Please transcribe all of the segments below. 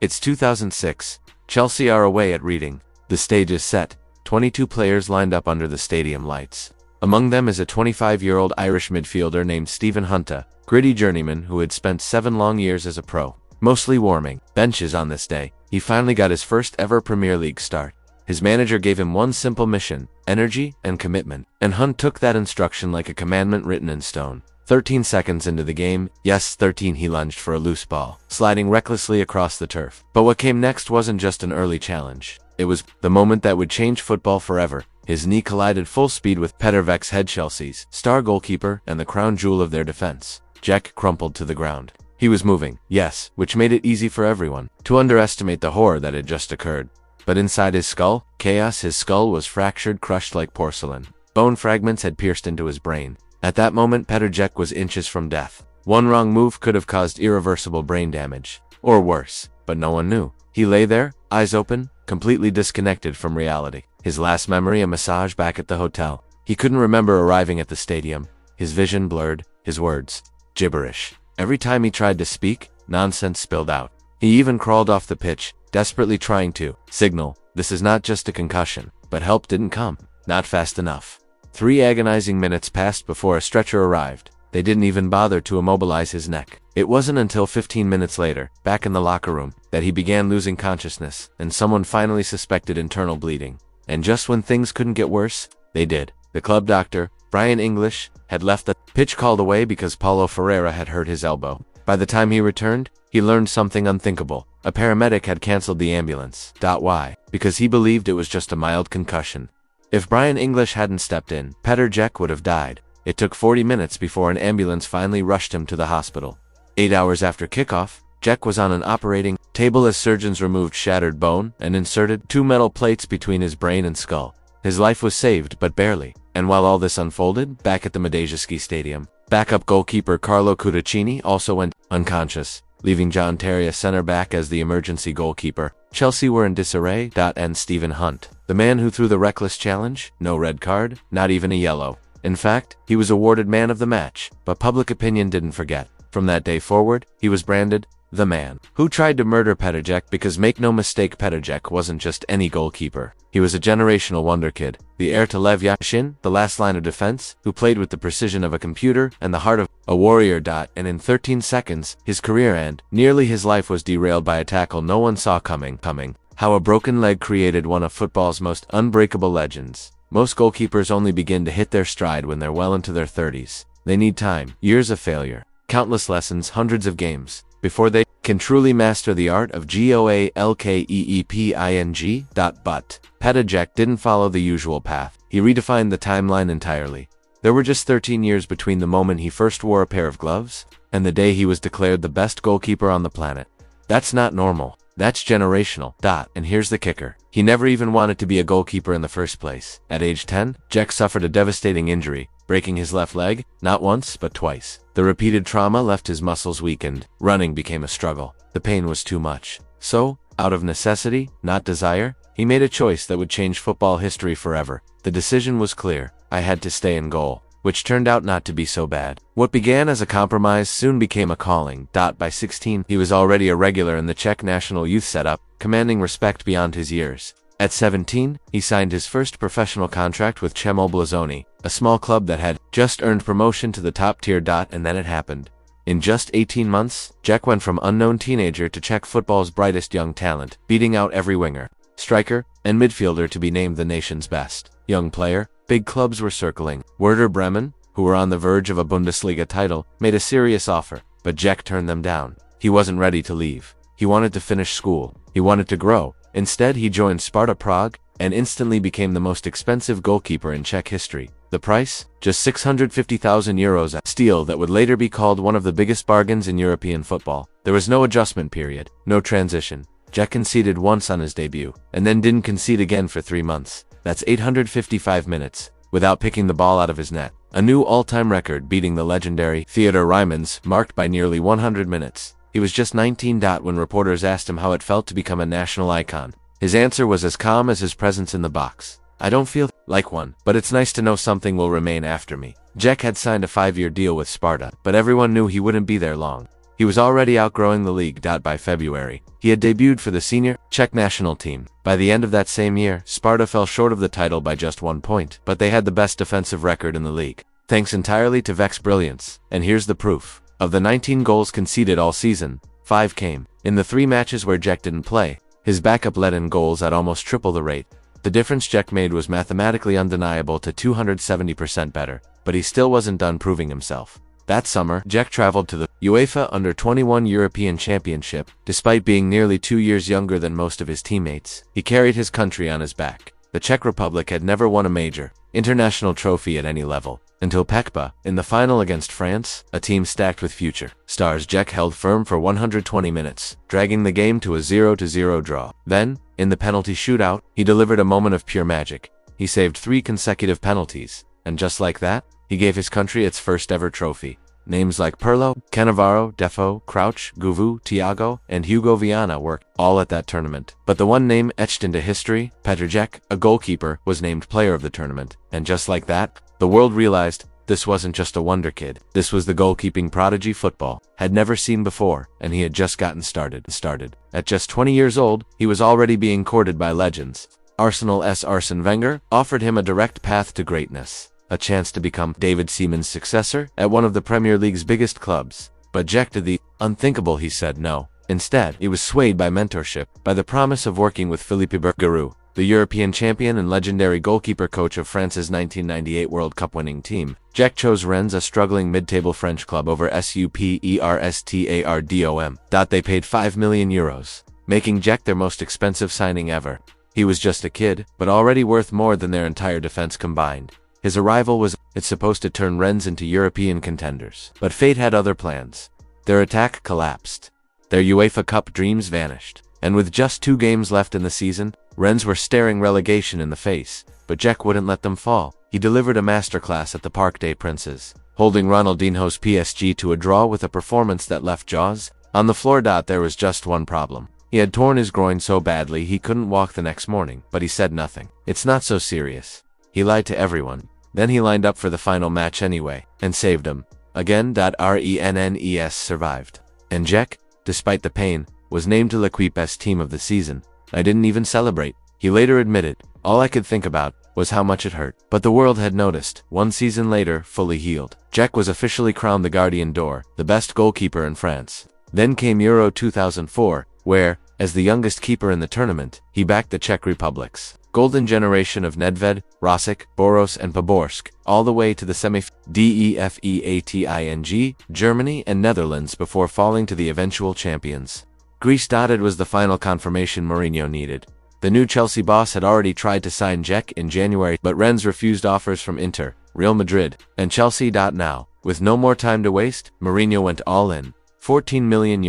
It's 2006. Chelsea are away at Reading. The stage is set. 22 players lined up under the stadium lights. Among them is a 25-year-old Irish midfielder named Stephen Hunter, gritty journeyman who had spent 7 long years as a pro, mostly warming benches on this day. He finally got his first ever Premier League start. His manager gave him one simple mission: energy and commitment. And Hunt took that instruction like a commandment written in stone. 13 seconds into the game, yes, 13, he lunged for a loose ball, sliding recklessly across the turf. But what came next wasn't just an early challenge. It was the moment that would change football forever. His knee collided full speed with Petr Čech's head, Chelsea's star goalkeeper and the crown jewel of their defense. Čech crumpled to the ground. He was moving, yes, which made it easy for everyone to underestimate the horror that had just occurred. But inside his skull, chaos. His skull was fractured, crushed like porcelain. Bone fragments had pierced into his brain. At that moment, Petr Čech was inches from death. One wrong move could have caused irreversible brain damage, or worse, but no one knew. He lay there, eyes open, completely disconnected from reality. His last memory, a massage back at the hotel. He couldn't remember arriving at the stadium. His vision blurred, his words gibberish. Every time he tried to speak, nonsense spilled out. He even crawled off the pitch, desperately trying to signal, this is not just a concussion. But help didn't come, not fast enough. 3 agonizing minutes passed before a stretcher arrived. They didn't even bother to immobilize his neck. It wasn't until 15 minutes later, back in the locker room, that he began losing consciousness, and someone finally suspected internal bleeding. And just when things couldn't get worse, they did. The club doctor, Brian English, had left the pitch called away because Paulo Ferreira had hurt his elbow. By the time he returned, he learned something unthinkable. A paramedic had canceled the ambulance. Why? Because he believed it was just a mild concussion. If Brian English hadn't stepped in, Petr Čech would have died. It took 40 minutes before an ambulance finally rushed him to the hospital. 8 hours after kickoff, Čech was on an operating table as surgeons removed shattered bone and inserted 2 metal plates between his brain and skull. His life was saved, but barely. And while all this unfolded, back at the Madejski Stadium, backup goalkeeper Carlo Cudicini also went unconscious, leaving John Terry a center back as the emergency goalkeeper. Chelsea were in disarray. And Stephen Hunt, the man who threw the reckless challenge, no red card, not even a yellow. In fact, he was awarded man of the match, but public opinion didn't forget. From that day forward, he was branded the man who tried to murder Petr Čech, because make no mistake, Petr Čech wasn't just any goalkeeper. He was a generational wonder kid, the heir to Lev Yashin, the last line of defense, who played with the precision of a computer and the heart of a warrior. And in 13 seconds, his career ended. Nearly his life was derailed by a tackle no one saw coming. How a broken leg created one of football's most unbreakable legends. Most goalkeepers only begin to hit their stride when they're well into their 30s. They need time, years of failure, countless lessons, hundreds of games, before they can truly master the art of goalkeeping. But Petr Čech didn't follow the usual path. He redefined the timeline entirely. There were just 13 years between the moment he first wore a pair of gloves and the day he was declared the best goalkeeper on the planet. That's not normal. That's generational. And here's the kicker. He never even wanted to be a goalkeeper in the first place. At age 10, Čech suffered a devastating injury, breaking his left leg, not once, but twice. The repeated trauma left his muscles weakened. Running became a struggle. The pain was too much. So, out of necessity, not desire, he made a choice that would change football history forever. The decision was clear. I had to stay in goal, which turned out not to be so bad. What began as a compromise soon became a calling. By 16, he was already a regular in the Czech national youth setup, commanding respect beyond his years. At 17, he signed his first professional contract with Chemol Blazony, a small club that had just earned promotion to the top tier. And then it happened. In just 18 months, Čech went from unknown teenager to Czech football's brightest young talent, beating out every winger, striker, and midfielder to be named the nation's best young player. Big clubs were circling. Werder Bremen, who were on the verge of a Bundesliga title, made a serious offer, but Čech turned them down. He wasn't ready to leave. He wanted to finish school. He wanted to grow. Instead, he joined Sparta Prague and instantly became the most expensive goalkeeper in Czech history. The price? Just 650,000 euros, a steal that would later be called one of the biggest bargains in European football. There was no adjustment period, no transition. Čech conceded once on his debut, and then didn't concede again for 3 months. That's 855 minutes, without picking the ball out of his net. A new all-time record, beating the legendary Theodor Ryman's, marked by nearly 100 minutes. He was just 19. When reporters asked him how it felt to become a national icon, his answer was as calm as his presence in the box. I don't feel like one, but it's nice to know something will remain after me. Čech had signed a 5-year deal with Sparta, but everyone knew he wouldn't be there long. He was already outgrowing the league. By February, he had debuted for the senior Czech national team. By the end of that same year, Sparta fell short of the title by just 1 point, but they had the best defensive record in the league, thanks entirely to Čech's brilliance. And here's the proof. Of the 19 goals conceded all season, 5 came in the 3 matches where Čech didn't play. His backup let in goals at almost triple the rate. The difference Čech made was mathematically undeniable to 270% better, but he still wasn't done proving himself. That summer, Čech traveled to the UEFA Under-21 European Championship. Despite being nearly 2 years younger than most of his teammates, he carried his country on his back. The Czech Republic had never won a major international trophy at any level, until Pekba, in the final against France, a team stacked with future stars. Čech held firm for 120 minutes, dragging the game to a 0-0 draw. Then, in the penalty shootout, he delivered a moment of pure magic. He saved 3 consecutive penalties, and just like that, he gave his country its first ever trophy. Names like Pirlo, Cannavaro, Defoe, Crouch, Guvu, Thiago, and Hugo Viana were all at that tournament. But the one name etched into history, Petr Čech, a goalkeeper, was named player of the tournament. And just like that, the world realized this wasn't just a wonder kid. This was the goalkeeping prodigy football had never seen before, and he had just gotten started. At just 20 years old, he was already being courted by legends. Arsenal's Arsene Wenger offered him a direct path to greatness, a chance to become David Seaman's successor at one of the Premier League's biggest clubs. But Čech did the unthinkable. He said no. Instead, he was swayed by mentorship, by the promise of working with Philippe Bergerou, the European champion and legendary goalkeeper coach of France's 1998 World Cup winning team. Čech chose Rennes, a struggling mid-table French club, over Superstardom. They paid €5 million, making Čech their most expensive signing ever. He was just a kid, but already worth more than their entire defense combined. His arrival was supposed to turn Rennes into European contenders. But fate had other plans. Their attack collapsed. Their UEFA Cup dreams vanished. And with just 2 games left in the season, Rennes were staring relegation in the face. But Čech wouldn't let them fall. He delivered a masterclass at the Parc des Princes, holding Ronaldinho's PSG to a draw with a performance that left jaws on the floor. There was just one problem. He had torn his groin so badly he couldn't walk the next morning, but he said nothing. It's not so serious. He lied to everyone. Then he lined up for the final match anyway, and saved him. Again. Rennes survived. And Čech, despite the pain, was named to L'Equipe's team of the season. I didn't even celebrate. He later admitted, all I could think about was how much it hurt. But the world had noticed. 1 season later, fully healed, Čech was officially crowned the Gardien d'Or, the best goalkeeper in France. Then came Euro 2004, where, as the youngest keeper in the tournament, he backed the Czech Republic's golden generation of Nedved, Rosic, Boros and Poborsk, all the way to the defeating Germany and Netherlands before falling to the eventual champions, Greece. It was the final confirmation Mourinho needed. The new Chelsea boss had already tried to sign Čech in January, but Rennes refused offers from Inter, Real Madrid, and Chelsea. Now, with no more time to waste, Mourinho went all in. €14 million,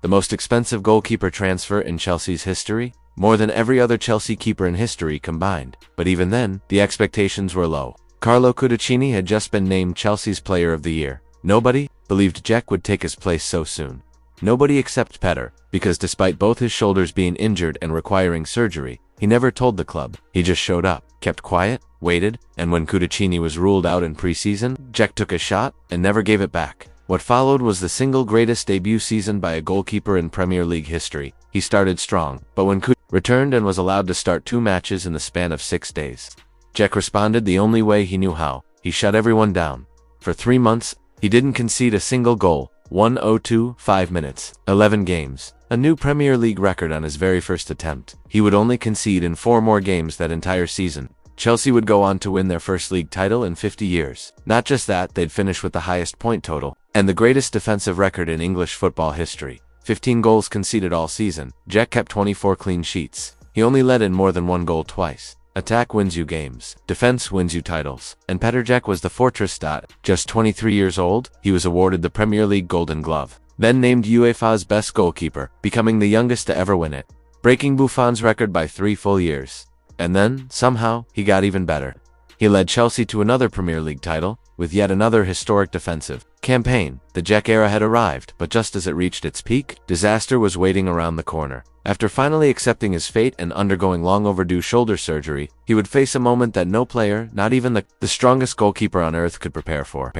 the most expensive goalkeeper transfer in Chelsea's history, more than every other Chelsea keeper in history combined. But even then, the expectations were low. Carlo Cudicini had just been named Chelsea's Player of the Year. Nobody believed Čech would take his place so soon. Nobody except Petr, because despite both his shoulders being injured and requiring surgery, he never told the club. He just showed up, kept quiet, waited, and when Cudicini was ruled out in preseason, Čech took a shot and never gave it back. What followed was the single greatest debut season by a goalkeeper in Premier League history. He started strong, but when Cudicini returned and was allowed to start 2 matches in the span of 6 days, Čech responded the only way he knew how. He shut everyone down. For 3 months, he didn't concede a single goal. 102, 5 minutes, 11 games. A new Premier League record on his very first attempt. He would only concede in 4 more games that entire season. Chelsea would go on to win their first league title in 50 years. Not just that, they'd finish with the highest point total and the greatest defensive record in English football history. 15 goals conceded all season. Čech kept 24 clean sheets. He only let in more than 1 goal twice. Attack wins you games. Defense wins you titles. And Petr Čech was the fortress. Just 23 years old, he was awarded the Premier League Golden Glove, then named UEFA's best goalkeeper, becoming the youngest to ever win it, breaking Buffon's record by 3 full years. And then, somehow, he got even better. He led Chelsea to another Premier League title, with yet another historic defensive campaign. The Čech era had arrived, but just as it reached its peak, disaster was waiting around the corner. After finally accepting his fate and undergoing long overdue shoulder surgery, he would face a moment that no player, not even the strongest goalkeeper on earth, could prepare for.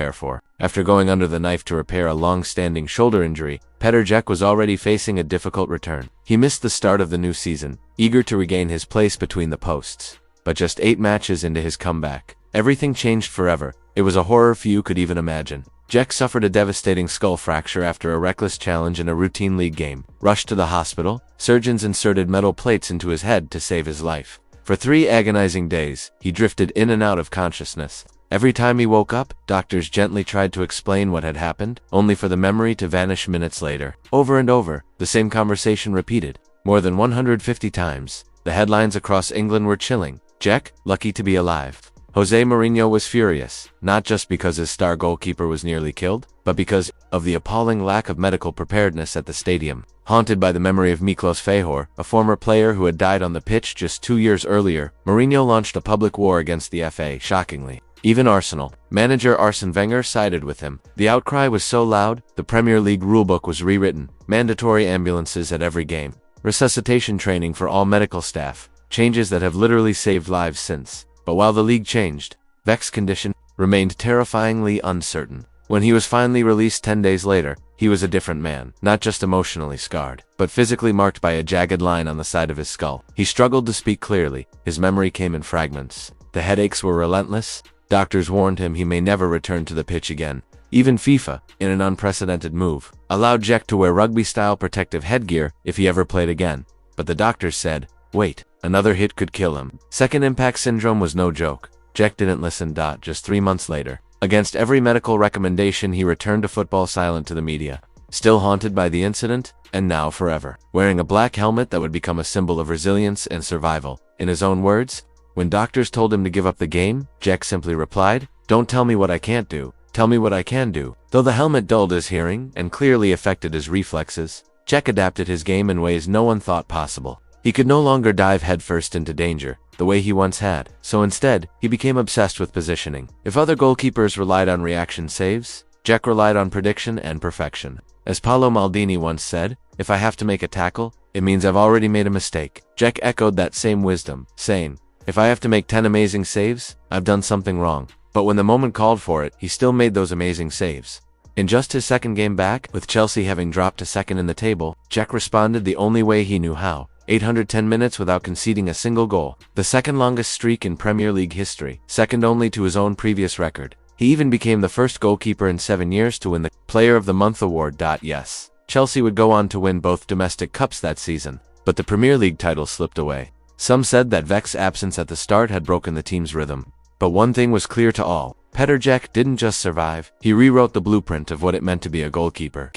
After going under the knife to repair a long-standing shoulder injury, Petr Čech was already facing a difficult return. He missed the start of the new season, eager to regain his place between the posts. But just 8 matches into his comeback, everything changed forever. It was a horror few could even imagine. Čech suffered a devastating skull fracture after a reckless challenge in a routine league game. Rushed to the hospital, surgeons inserted metal plates into his head to save his life. For 3 agonizing days, he drifted in and out of consciousness. Every time he woke up, doctors gently tried to explain what had happened, only for the memory to vanish minutes later. Over and over, the same conversation repeated. More than 150 times. The headlines across England were chilling. Čech, lucky to be alive. Jose Mourinho was furious, not just because his star goalkeeper was nearly killed, but because of the appalling lack of medical preparedness at the stadium. Haunted by the memory of Miklos Fehor, a former player who had died on the pitch just 2 years earlier, Mourinho launched a public war against the FA, shockingly. Even Arsenal manager Arsene Wenger sided with him. The outcry was so loud, the Premier League rulebook was rewritten, mandatory ambulances at every game, resuscitation training for all medical staff, changes that have literally saved lives since. But while the league changed, Čech's condition remained terrifyingly uncertain. When he was finally released 10 days later, he was a different man, not just emotionally scarred, but physically marked by a jagged line on the side of his skull. He struggled to speak clearly, his memory came in fragments. The headaches were relentless, doctors warned him he may never return to the pitch again. Even FIFA, in an unprecedented move, allowed Čech to wear rugby-style protective headgear if he ever played again. But the doctors said, wait, another hit could kill him. Second impact syndrome was no joke. Čech didn't listen. Just 3 months later, against every medical recommendation, he returned to football silent to the media. Still haunted by the incident, and now forever. Wearing a black helmet that would become a symbol of resilience and survival. In his own words, when doctors told him to give up the game, Čech simply replied, "Don't tell me what I can't do, tell me what I can do." Though the helmet dulled his hearing and clearly affected his reflexes, Čech adapted his game in ways no one thought possible. He could no longer dive headfirst into danger, the way he once had, so instead, he became obsessed with positioning. If other goalkeepers relied on reaction saves, Čech relied on prediction and perfection. As Paolo Maldini once said, "If I have to make a tackle, it means I've already made a mistake." Čech echoed that same wisdom, saying, "If I have to make 10 amazing saves, I've done something wrong." But when the moment called for it, he still made those amazing saves. In just his second game back, with Chelsea having dropped to second in the table, Čech responded the only way he knew how. 810 minutes without conceding a single goal, the second longest streak in Premier League history, second only to his own previous record. He even became the first goalkeeper in 7 years to win the Player of the Month award. Yes, Chelsea would go on to win both domestic cups that season, but the Premier League title slipped away. Some said that Čech's absence at the start had broken the team's rhythm. But one thing was clear to all. Petr Čech didn't just survive, he rewrote the blueprint of what it meant to be a goalkeeper.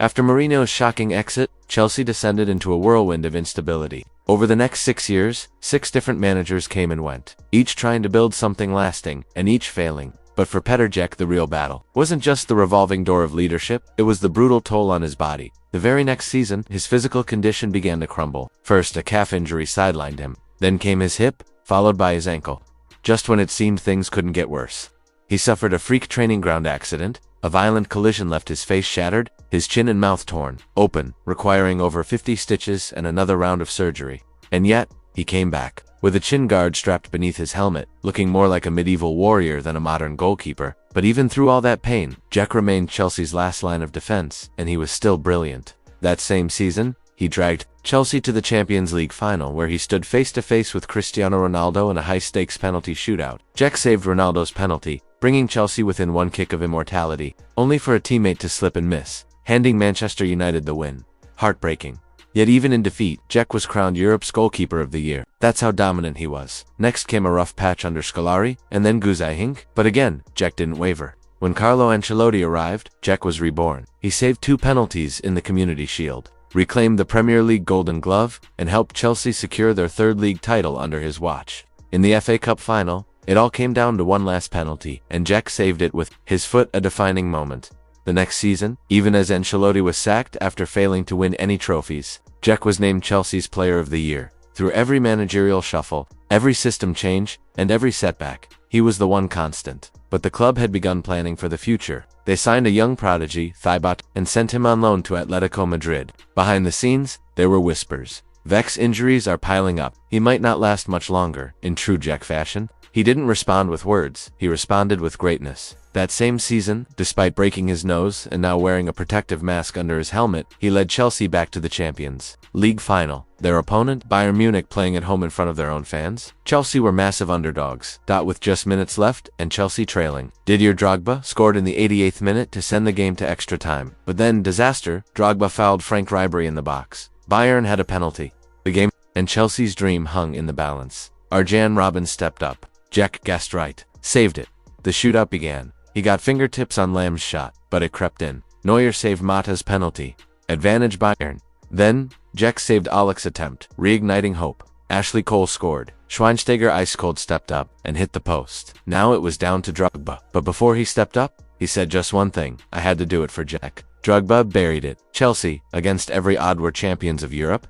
After Mourinho's shocking exit, Chelsea descended into a whirlwind of instability. Over the next 6 years, 6 different managers came and went, each trying to build something lasting, and each failing. But for Petr Čech, the real battle wasn't just the revolving door of leadership, it was the brutal toll on his body. The very next season, his physical condition began to crumble. First, a calf injury sidelined him. Then came his hip, followed by his ankle. Just when it seemed things couldn't get worse, he suffered a freak training ground accident. A violent collision left his face shattered, his chin and mouth torn open, requiring over 50 stitches and another round of surgery. And yet, he came back, with a chin guard strapped beneath his helmet, looking more like a medieval warrior than a modern goalkeeper. But even through all that pain, Čech remained Chelsea's last line of defense, and he was still brilliant. That same season, he dragged Chelsea to the Champions League final, where he stood face-to-face with Cristiano Ronaldo in a high-stakes penalty shootout. Čech saved Ronaldo's penalty, bringing Chelsea within 1 kick of immortality, only for a teammate to slip and miss, handing Manchester United the win. Heartbreaking. Yet even in defeat, Čech was crowned Europe's Goalkeeper of the Year. That's how dominant he was. Next came a rough patch under Scolari, and then Guzai. But again, Čech didn't waver. When Carlo Ancelotti arrived, Čech was reborn. He saved 2 penalties in the Community Shield, reclaimed the Premier League Golden Glove, and helped Chelsea secure their 3rd league title under his watch. In the FA Cup final, it all came down to one last penalty, and Čech saved it with his foot, a defining moment. The next season, even as Ancelotti was sacked after failing to win any trophies, Čech was named Chelsea's Player of the Year. Through every managerial shuffle, every system change, and every setback, he was the one constant. But the club had begun planning for the future. They signed a young prodigy, Thibaut, and sent him on loan to Atletico Madrid. Behind the scenes, there were whispers. Vech's injuries are piling up. He might not last much longer. In true Czech fashion, he didn't respond with words. He responded with greatness. That same season, despite breaking his nose and now wearing a protective mask under his helmet, he led Chelsea back to the Champions League final. Their opponent, Bayern Munich, playing at home in front of their own fans. Chelsea were massive underdogs. With just minutes left and Chelsea trailing. Didier Drogba scored in the 88th minute to send the game to extra time. But then, disaster, Drogba fouled Frank Ribery in the box. Bayern had a penalty. The game and Chelsea's dream hung in the balance. Arjen Robben stepped up. Czech guessed right. Saved it. The shootout began. He got fingertips on Lam's shot, but it crept in. Neuer saved Mata's penalty. Advantage Bayern. Then, Czech saved Olec's attempt, reigniting hope. Ashley Cole scored. Schweinsteiger ice-cold stepped up and hit the post. Now it was down to Drogba. But before he stepped up, he said just one thing: I had to do it for Czech. Drogba buried it. Chelsea, against every odd, were champions of Europe.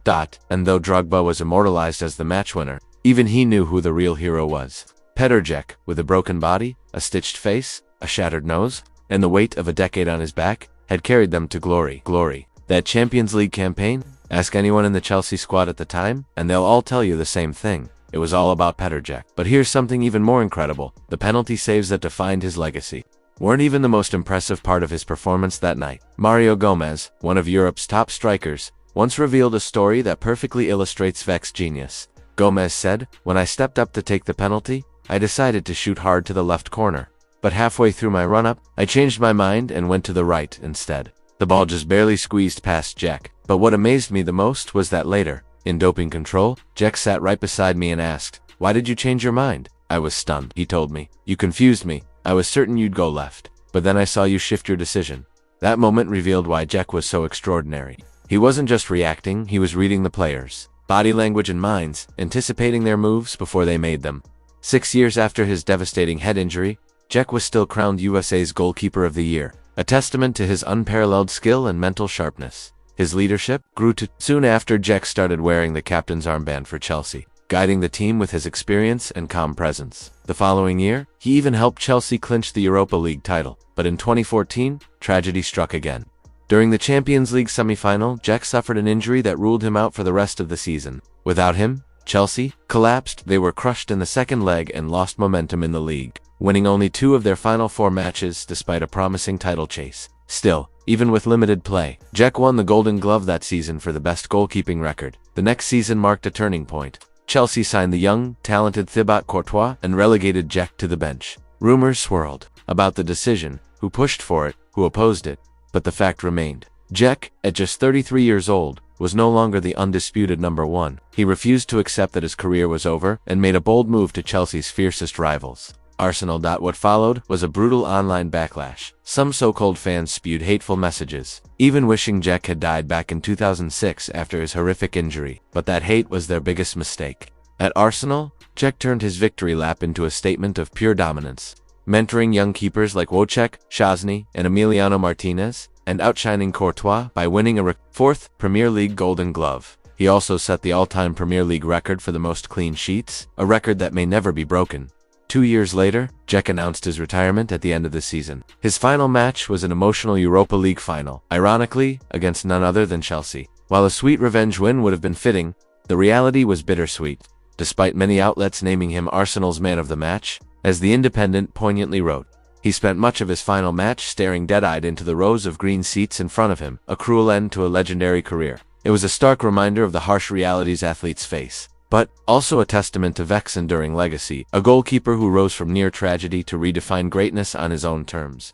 And though Drogba was immortalized as the match winner, even he knew who the real hero was. Petr Čech, with a broken body, a stitched face, a shattered nose, and the weight of a decade on his back, had carried them to glory. That Champions League campaign? Ask anyone in the Chelsea squad at the time, and they'll all tell you the same thing. It was all about Petr Čech. But here's something even more incredible. The penalty saves that defined his legacy weren't even the most impressive part of his performance that night. Mario Gómez, one of Europe's top strikers, once revealed a story that perfectly illustrates Vech's genius. Gómez said, "When I stepped up to take the penalty, I decided to shoot hard to the left corner. But halfway through my run-up, I changed my mind and went to the right instead. The ball just barely squeezed past Czech." But what amazed me the most was that later, in doping control, Czech sat right beside me and asked, "Why did you change your mind?" I was stunned. He told me, "You confused me. I was certain you'd go left. But then I saw you shift your decision." That moment revealed why Czech was so extraordinary. He wasn't just reacting, he was reading the players' body language and minds, anticipating their moves before they made them. 6 years after his devastating head injury, Czech was still crowned USA's Goalkeeper of the Year, a testament to his unparalleled skill and mental sharpness. His leadership grew to soon after Czech started wearing the captain's armband for Chelsea, guiding the team with his experience and calm presence. The following year, he even helped Chelsea clinch the Europa League title. But in 2014, tragedy struck again. During the Champions League semi-final, Czech suffered an injury that ruled him out for the rest of the season. Without him, Chelsea collapsed. They were crushed in the second leg and lost momentum in the league, winning only 2 of their final 4 matches despite a promising title chase. Still, even with limited play, Czech won the Golden Glove that season for the best goalkeeping record. The next season marked a turning point. Chelsea signed the young, talented Thibaut Courtois and relegated Czech to the bench. Rumors swirled about the decision, who pushed for it, who opposed it, but the fact remained. Czech, at just 33 years old, was no longer the undisputed number 1. He refused to accept that his career was over and made a bold move to Chelsea's fiercest rivals, Arsenal. What followed was a brutal online backlash. Some so-called fans spewed hateful messages, even wishing Czech had died back in 2006 after his horrific injury. But that hate was their biggest mistake. At Arsenal, Czech turned his victory lap into a statement of pure dominance, mentoring young keepers like Wojciech Szczesny and Emiliano Martinez, and outshining Courtois by winning a 4th Premier League Golden Glove. He also set the all-time Premier League record for the most clean sheets, a record that may never be broken. 2 years later, Czech announced his retirement at the end of the season. His final match was an emotional Europa League final, ironically, against none other than Chelsea. While a sweet revenge win would have been fitting, the reality was bittersweet. Despite many outlets naming him Arsenal's man of the match, as The Independent poignantly wrote, he spent much of his final match staring dead-eyed into the rows of green seats in front of him, a cruel end to a legendary career. It was a stark reminder of the harsh realities athletes face, but also a testament to Vech's enduring legacy, a goalkeeper who rose from near tragedy to redefine greatness on his own terms.